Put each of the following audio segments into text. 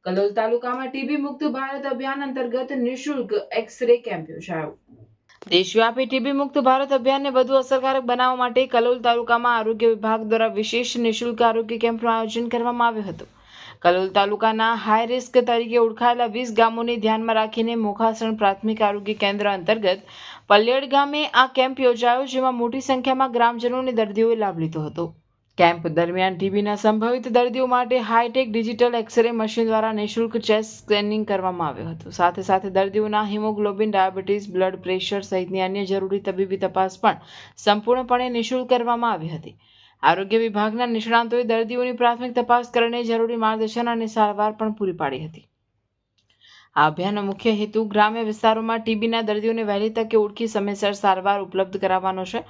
કલોલ તાલુકામાં ટીબી મુક્ત ભારત અભિયાન અંતર્ગત નિઃશુલ્ક એક્સ-રે કેમ્પ યોજાયો. દેશવ્યાપી ટીબી મુક્ત ભારત અભિયાનને વધુ અસરકારક બનાવવા માટે કલોલ તાલુકામાં આરોગ્ય વિભાગ દ્વારા વિશેષ નિઃશુલ્ક આરોગ્ય કેમ્પનું આયોજન કરવામાં આવ્યું હતું. કલોલ તાલુકાના હાઈ રિસ્ક તરીકે ઓળખાયેલા 20 ગામોને ધ્યાનમાં રાખીને મોખાસણ પ્રાથમિક આરોગ્ય કેન્દ્ર અંતર્ગત પલ્યડ ગામે આ કેમ્પ યોજાયો, જેમાં મોટી સંખ્યામાં ગ્રામજનો અને દર્દીઓએ લાભ લીધો હતો. કેમ્પ દરમિયાન ટીબીના સંભવિત દર્દીઓ માટે હાઈટેક ડિજિટલ એક્સ-રે મશીન દ્વારા નિઃશુલ્ક ચેસ્ટ સ્કેનિંગ કરવામાં આવ્યું હતું. સાથે સાથે દર્દીઓના હિમોગ્લોબિન, ડાયાબિટીસ, બ્લડ પ્રેશર સહિતની અન્ય જરૂરી તબીબી તપાસ પણ સંપૂર્ણપણે નિઃશુલ્ક કરવામાં આવી હતી. આરોગ્ય વિભાગના નિષ્ણાતોએ દર્દીઓની પ્રાથમિક તપાસ કરીને જરૂરી માર્ગદર્શન અને સારવાર પણ પૂરી પાડી હતી. આ અભિયાનનો મુખ્ય હેતુ ગ્રામ્ય વિસ્તારોમાં ટીબીના દર્દીઓને વહેલી તકે ઓળખી સમયસર સારવાર ઉપલબ્ધ કરાવવાનો છે,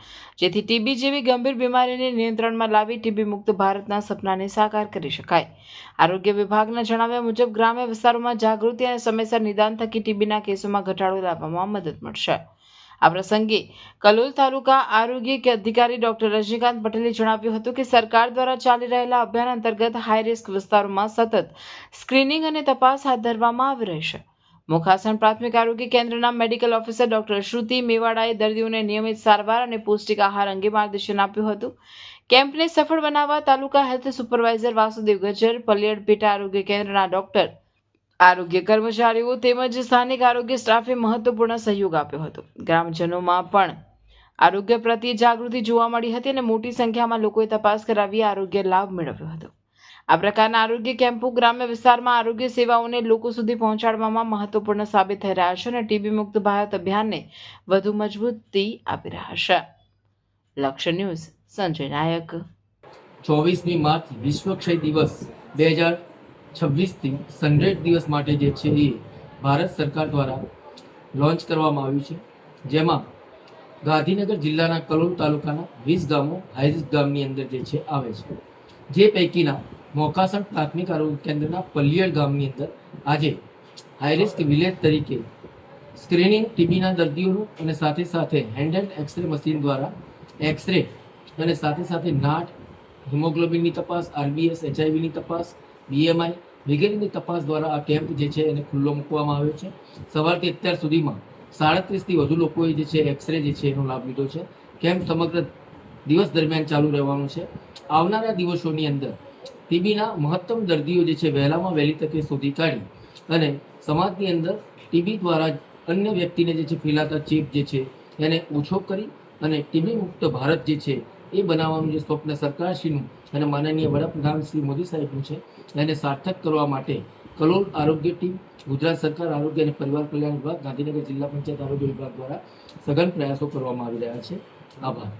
જેથી ટીબી જેવી ગંભીર બીમારીને નિયંત્રણમાં લાવી ટીબી મુક્ત ભારતના સપનાને સાકાર કરી શકાય. આરોગ્ય વિભાગના જણાવ્યા મુજબ ગ્રામ્ય વિસ્તારોમાં જાગૃતિ અને સમયસર નિદાન થકી ટીબીના કેસોમાં ઘટાડો લાવવામાં મદદ મળશે. આ પ્રસંગે કલોલ તાલુકા આરોગ્ય અધિકારી ડોક્ટર રજનીકાંત પટેલે જણાવ્યું હતું કે સરકાર દ્વારા ચાલી રહેલા અભિયાન અંતર્ગત હાઈ રિસ્ક વિસ્તારોમાં સતત સ્ક્રીનિંગ અને તપાસ હાથ ધરવામાં આવી રહી છે. મોખાસણ પ્રાથમિક આરોગ્ય કેન્દ્રના મેડિકલ ઓફિસર ડોક્ટર શ્રુતિ મેવાડાએ દર્દીઓને નિયમિત સારવાર અને પૌષ્ટિક આહાર અંગે માર્ગદર્શન આપ્યું હતું. કેમ્પને સફળ બનાવવા તાલુકા હેલ્થ સુપરવાઇઝર વાસુદેવ ગજ્જર, પલ્યડ પેટા આરોગ્ય કેન્દ્રના ડોક્ટર, આરોગ્ય કર્મચારીઓ તેમજ સ્થાનિક આરોગ્ય સ્ટાફે મહત્વપૂર્ણ સહયોગ આપ્યો હતો. ગ્રામજનોમાં પણ આરોગ્ય પ્રત્યે જાગૃતિ જોવા મળી હતી અને મોટી સંખ્યામાં લોકોએ તપાસ કરાવી આરોગ્ય લાભ મેળવ્યો હતો. આ પ્રકારના આરોગ્ય કેમ્પો ગ્રામ્ય વિસ્તારમાં આરોગ્ય સેવાઓને લોકો સુધી પહોંચાડવામાં મહત્વપૂર્ણ સાબિત થઈ રહ્યા છે અને ટીબી મુક્ત ભારત અભિયાનને વધુ મજબૂતી આપી રહ્યા છે. લક્ષ્ય ન્યૂઝ, સંજય નાયક. 24મી માર્ચ વિશ્વ ક્ષય દિવસ 2026થી સનરેટ દિવસ માટે જે છે એ ભારત સરકાર દ્વારા લોન્ચ કરવામાં આવ્યું છે, જેમાં ગાંધીનગર જિલ્લાના કલોલ તાલુકાના 20 ગામો હાઈ ગામની અંદર જે છે આવે છે. જે પૈકીના મોખાસણ પ્રાથમિક આરોગ્ય કેન્દ્રના પલ્યડ ગામની અંદર આજે હાઈ રિસ્ક વિલેજ તરીકે સ્ક્રીનિંગ ટીબીના દર્દીઓનું અને સાથે સાથે હેન્ડહેલ્ડ એક્સરે મશીન દ્વારા એક્સરે અને સાથે સાથે નાટ, હિમોગ્લોબિનની તપાસ, આરબીએસ, એચઆઈવીની તપાસ, બીએમઆઈ વગેરેની તપાસ દ્વારા આ કેમ્પ જે છે એને ખુલ્લો મૂકવામાં આવ્યો છે. સવારથી અત્યાર સુધીમાં 37થી વધુ લોકોએ જે છે એક્સરે જે છે એનો લાભ લીધો છે. કેમ્પ સમગ્ર દિવસ દરમિયાન ચાલુ રહેવાનું છે. આવનારા દિવસોની અંદર ટીબીના મહત્તમ દર્દીઓ જે છે વહેલામાં વહેલી તકે શોધી કાઢી અને સમાજની અંદર ટીબી દ્વારા અન્ય વ્યક્તિને જે છે ફેલાતા ચેપ જે છે એને ઓછો કરી અને ટીબી મુક્ત ભારત જે છે એ બનાવવાનું જે સ્વપ્ન સરકારશ્રીનું અને માનનીય વડાપ્રધાન શ્રી મોદી સાહેબનું છે એને સાર્થક કરવા માટે કલોલ આરોગ્ય ટીમ, ગુજરાત સરકાર આરોગ્ય અને પરિવાર કલ્યાણ વિભાગ, ગાંધીનગર જિલ્લા પંચાયત આરોગ્ય વિભાગ દ્વારા સઘન પ્રયાસો કરવામાં આવી રહ્યા છે. આભાર.